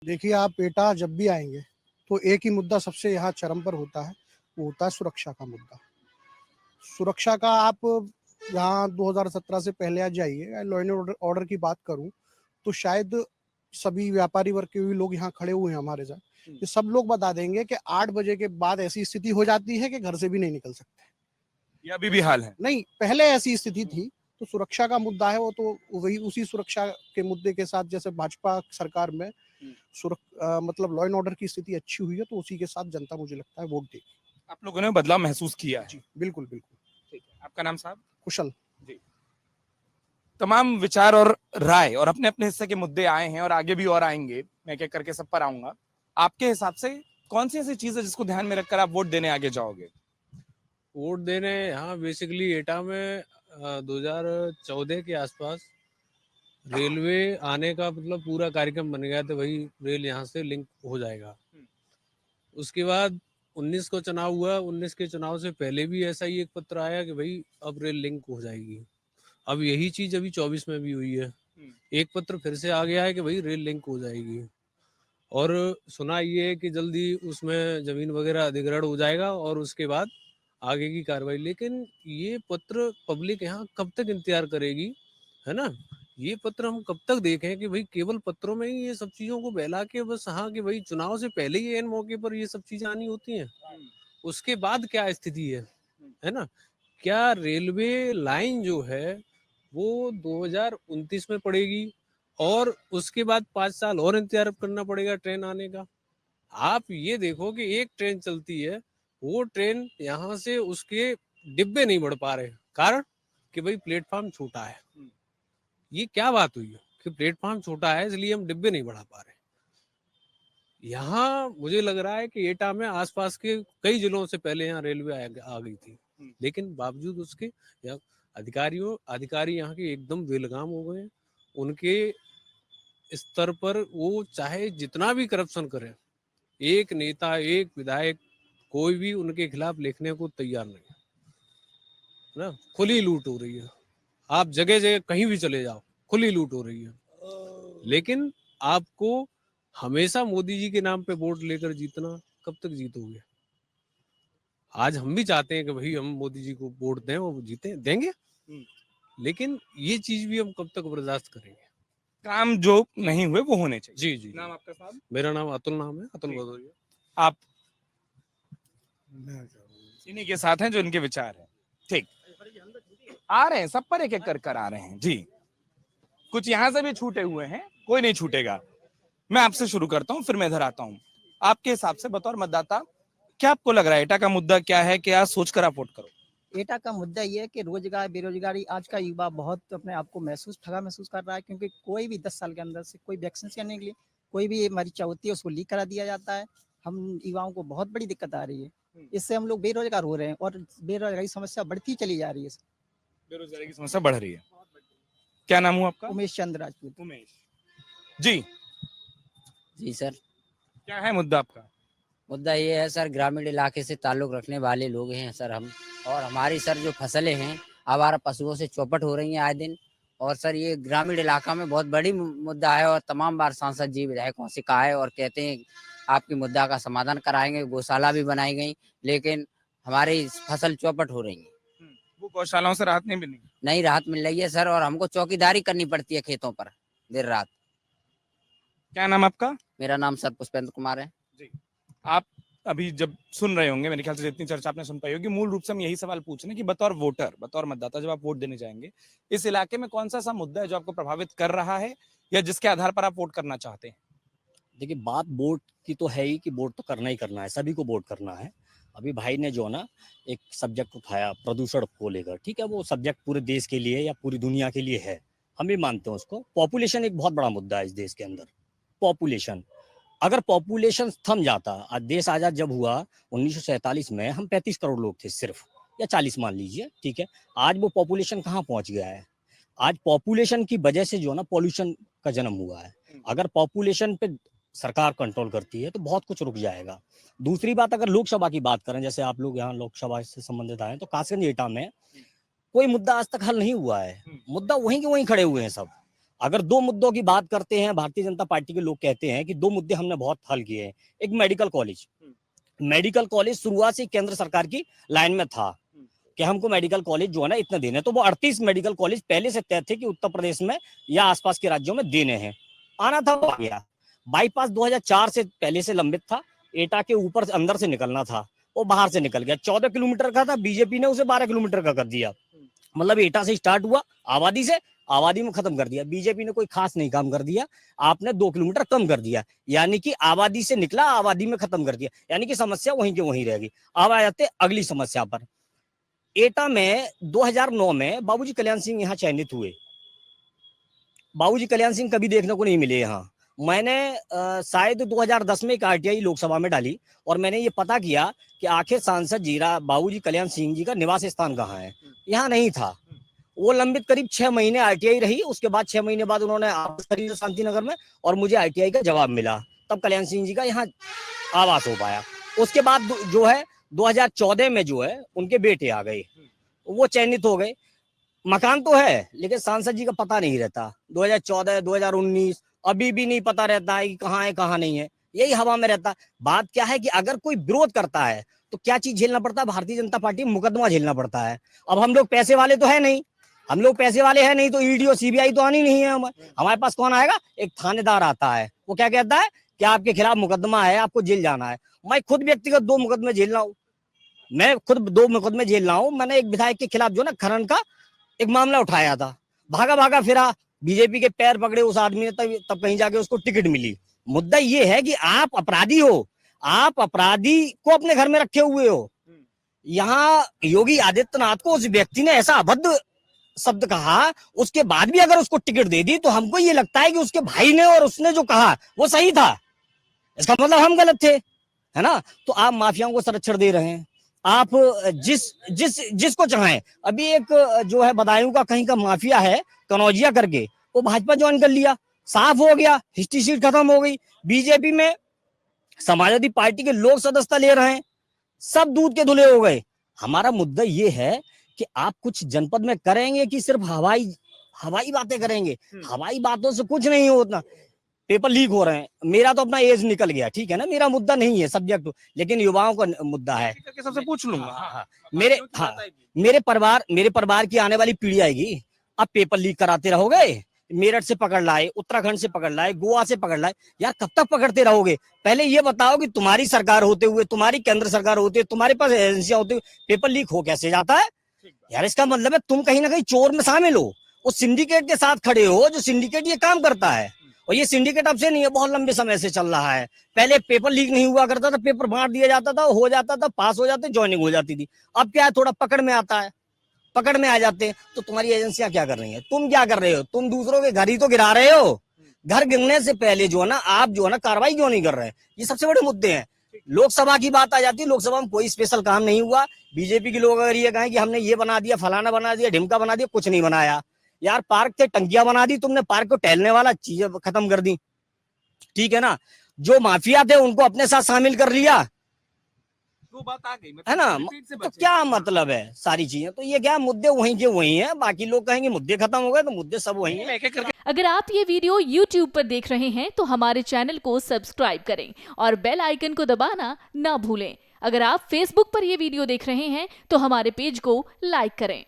देखिए, आप एटा जब भी आएँगे, तो एक ही मुद्दा सबसे यहाँ चरम पर होता है, वो होता है सुरक्षा का मुद्दा। सुरक्षा का आप यहाँ 2017 से पहले आ जाइए, लॉ एंड ऑर्डर की बात करूँ, तो शायद सभी व्यापारी वर्ग के भी लोग यहाँ खड़े हुए हैं हमारे साथ। ये सब लोग बता देंगे कि 8 बजे के बाद ऐसी स्थिति हो जाती है कि घर से भी नहीं निकल सकते। ये अभी भी हाल है? नहीं, पहले ऐसी स्थिति थी, तो सुरक्षा का मुद्दा है, वो तो वही उसी सुरक्षा के मुद्दे के साथ जैसे भाजपा सरकार में मतलब लॉ एंड ऑर्डर की स्थिति अच्छी हुई है, तो उसी के साथ जनता मुझे लगता है वोट देगी। आप लोगों ने बदलाव महसूस किया है? जी, बिल्कुल, बिल्कुल। ठीक है। आपका नाम साहब? कुशल। जी। तमाम विचार और राय और अपने-अपने हिस्से के मुद्दे आए हैं और आगे भी और आएँगे, मैं एक-एक करके सब पर आऊँगा। आपके हिसाब से कौन-सी ऐसी चीज़ है जिसको ध्यान में रखकर आप वोट देने आगे जाओगे? वोट देने यहाँ बेसिकली एटा में 2014 के आसपास रेलवे आने का मतलब पूरा कार्यक्रम बन गया था, वही रेल यहाँ से लिंक हो जाएगा। उसके बाद 19 को चुनाव हुआ, 19 के चुनाव से पहले भी ऐसा ही एक पत्र आया कि भाई अब रेल लिंक हो जाएगी। अब यही चीज अभी 24 में भी हुई है, एक पत्र फिर से आ गया है कि भाई रेल लिंक हो जाएगी। और सुना ये है कि जल्दी उसमें जमीन वगैरह अधिग्रहण हो जाएगा और उसके बाद आगे की कार्रवाई। लेकिन ये पत्र पब्लिक यहाँ कब तक इंतजार करेगी, है ना? ये पत्र हम कब तक देखें कि भाई केवल पत्रों में ही ये सब चीजों को बहला के बस, हाँ कि भाई चुनाव से पहले ही एन मौके पर ये सब चीजें आनी होती हैं, उसके बाद क्या स्थिति है ना? क्या रेलवे लाइन जो है वो 2029 में पड़ेगी और उसके बाद 5 साल और इंतजार करना पड़ेगा ट्रेन आने का? आप ये देखो कि एक ट्रेन चलती है, वो ट्रेन यहाँ से उसके डिब्बे नहीं बढ़ पा रहे, कारण कि भाई प्लेटफॉर्म छोटा है। ये क्या बात हुई है कि प्लेटफॉर्म छोटा है इसलिए हम डिब्बे नहीं बढ़ा पा रहे? यहाँ मुझे लग रहा है कि एटा में आसपास के कई जिलों से पहले यहाँ रेलवे आ गई थी, लेकिन बावजूद उसके यहाँ अधिकारी यहाँ के एकदम बेलगाम हो गए। उनके स्तर पर वो चाहे जितना भी करप्शन करे, एक नेता एक विधायक कोई भी उनके खिलाफ लिखने को तैयार नहीं है ना। खुली लूट हो रही है, आप जगह जगह कहीं भी चले जाओ खुली लूट हो रही है। लेकिन आपको हमेशा मोदी जी के नाम पे वोट लेकर जीतना, कब तक जीतोगे? आज हम भी चाहते हैं कि भाई हम मोदी जी को वोट दें, वो जीते देंगे, लेकिन ये चीज भी हम कब तक बर्दाश्त करेंगे? काम जो नहीं हुए वो होने चाहिए। जी जी। नाम आपका साहब? मेरा नाम अतुल नाम है, अतुल भदौरिया। आप इन्हीं के साथ हैं जो इनके विचार हैं। ठीक, आ रहे हैं सब पर एक-एक कर आ रहे हैं। जी, कुछ यहाँ से भी छूटे हुए हैं, कोई नहीं छूटेगा। मैं आपसे शुरू करता हूँ, फिर मैं इधर आता हूँ। आपके हिसाब से बतौर मतदाता क्या आपको लग रहा है एटा का मुद्दा क्या है? क्या सोचकर आप वोट करोगे? एटा का मुद्दा ये है कि रोजगार बेरोजगारी आज का युवा बहुत अपने आप को ठगा महसूस कर रहा है, क्योंकि कोई भी 10 साल के अंदर से कोई वैक्सीन करने के लिए कोई भी मरीज होती है उसको लीक करा दिया जाता है। हम युवाओं को बहुत बड़ी दिक्कत आ रही है, इससे हम लोग बेरोजगार हो रहे हैं और बेरोजगारी समस्या बढ़ती चली जा रही है। बेरोजगारी की समस्या बढ़ रही है। क्या नाम हुआ आपका? उमेश चंद्र राजपूत। उमेश जी। जी सर, क्या है मुद्दा आपका? मुद्दा ये है सर, ग्रामीण इलाके से ताल्लुक़ रखने वाले लोग हैं सर हम, और हमारी सर जो फसलें हैं आवारा पशुओं से चौपट हो रही हैं आए दिन। और सर ये ग्रामीण इलाका में बहुत बड़ी मुद्दा है और तमाम बार सांसद जी विधायकों से कहा है और कहते हैं आपकी मुद्दा का समाधान कराएंगे, गौशाला भी बनाई गई, लेकिन हमारी फसल चौपट हो रही है। वो गौशालाओं से राहत नहीं मिली? नहीं राहत मिल रही है सर, और हमको चौकीदारी करनी पड़ती है खेतों पर देर रात। क्या नाम आपका? मेरा नाम सर पुष्पेंद्र कुमार है। जी। आप अभी जब सुन रहे होंगे, मेरे ख्याल से जितनी चर्चा आपने सुन पाई होगी, मूल रूप से हम यही सवाल पूछ रहे हैं कि बतौर वोटर, बतौर मतदाता जब आप वोट देने जाएंगे, इस इलाके में कौन सा ऐसा मुद्दा है जो आपको प्रभावित कर रहा है या जिसके आधार पर आप वोट करना चाहते हैं? देखिए, बात वोट की तो है ही कि वोट तो करना ही करना है, सभी को वोट करना है। अभी भाई ने जो ना एक सब्जेक्ट उठाया प्रदूषण को लेकर, ठीक है, वो सब्जेक्ट पूरे देश के लिए या पूरी दुनिया के लिए है, हम भी मानते हैं उसको। पॉपुलेशन एक बहुत बड़ा मुद्दा है इस देश के अंदर। पॉपुलेशन, अगर पॉपुलेशन थम जाता, आज देश आजाद जब हुआ 1947 में, हम 35 करोड़ लोग थे सिर्फ, या 40 मान लीजिए, ठीक है। आज वो पॉपुलेशन कहाँ पहुंच गया है? आज पॉपुलेशन की वजह से जो ना पॉल्यूशन का जन्म हुआ है। अगर पॉपुलेशन पे सरकार कंट्रोल करती है तो बहुत कुछ रुक जाएगा। दूसरी बात, अगर लोकसभा की बात करें, जैसे आप लोग यहाँ लोकसभा से संबंधित आए, तो कासगंज एटा में कोई मुद्दा आज तक हल नहीं हुआ है। मुद्दा वहीं के वहीं खड़े हुए हैं सब। अगर दो मुद्दों की बात करते हैं, भारतीय जनता पार्टी के लोग कहते हैं कि दो मुद्दे हमने बहुत हल किए हैं। एक मेडिकल कॉलेज शुरुआत से केंद्र सरकार की लाइन में था कि हमको मेडिकल कॉलेज जो है ना इतने देने, तो वो 38 मेडिकल कॉलेज पहले से तय थे कि उत्तर प्रदेश में या आसपास के राज्यों में देने हैं, आना था वो आ गया। बाईपास 2004 से पहले से लंबित था, एटा के ऊपर अंदर से निकलना था, वो बाहर से निकल गया। 14 किलोमीटर का था, बीजेपी ने उसे 12 किलोमीटर का कर दिया। मतलब एटा से स्टार्ट हुआ, आबादी से, आबादी में खत्म कर दिया। बीजेपी ने कोई खास नहीं काम कर दिया, आपने 2 किलोमीटर कम कर दिया, यानी कि आबादी से निकला, आबादी में खत्म कर दिया, यानी कि समस्या वहीं के वहीं रहेगी। अब आ जाते अगली समस्या पर। एटा में 2009 में बाबूजी कल्याण सिंह यहाँ चयनित हुए। बाबूजी कल्याण सिंह कभी देखने को नहीं मिले यहाँ। मैंने शायद 2010 में एक आरटीआई लोकसभा में डाली और मैंने ये पता किया कि आखिर सांसद जीरा बाबूजी कल्याण सिंह जी का निवास स्थान कहाँ है, यहाँ नहीं था। वो लंबित करीब 6 महीने आरटीआई रही, उसके बाद 6 महीने बाद उन्होंने आवास खरीदा शांति नगर में और मुझे आरटीआई का जवाब मिला, तब कल्याण सिंह जी का यहाँ आवास हो पाया। उसके बाद जो है 2014 में जो है उनके बेटे आ गए, वो चयनित हो गए। मकान तो है लेकिन सांसद जी का पता नहीं रहता। 2014, 2019 अभी भी नहीं पता रहता है कि कहाँ है कहाँ नहीं है, यही हवा में रहता। बात क्या है कि अगर कोई विरोध करता है तो क्या चीज झेलना पड़ता है, भारतीय जनता पार्टी में मुकदमा झेलना पड़ता है। अब हम लोग पैसे वाले तो है नहीं, हम लोग पैसे वाले हैं नहीं तो ईडी और सीबीआई तो आनी नहीं है। हमारे पास कौन आएगा, एक थानेदार आता है, वो क्या कहता है कि आपके खिलाफ मुकदमा है, आपको जेल जाना है। मैं खुद व्यक्तिगत 2 मुकदमे झेल रहा हूँ, मैं खुद 2 मुकदमे झेल रहा हूँ। मैंने एक विधायक के खिलाफ जो ना खनन का एक मामला उठाया था, भागा भागा फिरा, बीजेपी के पैर पकड़े उस आदमी ने, तब कहीं जाके उसको टिकट मिली। मुद्दा ये है कि आप अपराधी हो, आप अपराधी को अपने घर में रखे हुए हो। यहाँ योगी आदित्यनाथ को उस व्यक्ति ने ऐसा अभद्र शब्द कहा, उसके बाद भी अगर उसको टिकट दे दी तो हमको ये लगता है कि उसके भाई ने और उसने जो कहा वो सही था, इसका मतलब हम गलत थे, है ना। तो आप माफियाओं को संरक्षण दे रहे हैं, आप जिसको चाहें। अभी एक जो है बदायूं का कहीं का माफिया है कनौजिया करके, वो भाजपा ज्वाइन कर लिया, साफ हो गया, हिस्ट्री सीट खत्म हो गई। बीजेपी में समाजवादी पार्टी के लोग सदस्यता ले रहे हैं, सब दूध के धुले हो गए। हमारा मुद्दा ये है कि आप कुछ जनपद में करेंगे कि सिर्फ हवाई बातें करेंगे। हवाई बातों से कुछ नहीं होता। पेपर लीक हो रहे हैं, मेरा तो अपना एज निकल गया, ठीक है ना, मेरा मुद्दा नहीं है सब्जेक्ट, लेकिन युवाओं का मुद्दा है। सबसे पूछ लूंगा। मेरे परिवार की आने वाली पीढ़ी आएगी। अब पेपर लीक कराते रहोगे, मेरठ से पकड़ लाए, उत्तराखंड से पकड़ लाए, गोवा से पकड़ लाए, यार कब तक पकड़ते रहोगे। पहले ये बताओ कि तुम्हारी सरकार होते हुए, तुम्हारी केंद्र सरकार होते हुए, तुम्हारे पास एजेंसियां होते हुए पेपर लीक हो कैसे जाता है यार। इसका मतलब है तुम कहीं ना कहीं चोर में शामिल हो, उस सिंडिकेट के साथ खड़े हो, जो सिंडिकेट ये काम करता है। और ये सिंडिकेट अब से नहीं है, बहुत लंबे समय से चल रहा है। पहले पेपर लीक नहीं हुआ करता था, पेपर बांट दिया जाता था, हो जाता था, पास हो जाते, ज्वाइनिंग हो जाती थी। अब क्या है, थोड़ा पकड़ में आता है, पकड़ में आ जाते हैं। तो तुम्हारी एजेंसियां क्या कर रही हैं, तुम क्या कर रहे हो, तुम दूसरों के घर ही तो गिरा रहे हो। घर गिरने से पहले जो है ना आप जो है ना कार्रवाई क्यों नहीं कर रहे हैं, ये सबसे बड़े मुद्दे हैं। लोकसभा की बात आ जाती है, लोकसभा में कोई स्पेशल काम नहीं हुआ। बीजेपी के लोग अगर ये कहें कि हमने ये बना दिया, फलाना बना दिया, ढिमका बना दिया, कुछ नहीं बनाया यार। पार्क के टंकियां बना दी तुमने, पार्क को टहलने वाला चीजें खत्म कर दी, ठीक है ना। जो माफिया थे उनको अपने साथ शामिल कर लिया, वो बात आ गई, है ना। तो क्या मतलब है सारी चीजें, तो ये क्या मुद्दे वहीं के वहीं हैं। बाकी लोग कहेंगे मुद्दे खत्म हो गए, तो मुद्दे सब वहीं हैं। अगर आप ये वीडियो YouTube पर देख रहे हैं तो हमारे चैनल को सब्सक्राइब करें और बेल आइकन को दबाना ना भूलें। अगर आप Facebook पर ये वीडियो देख रहे हैं तो हमारे पेज को लाइक करें।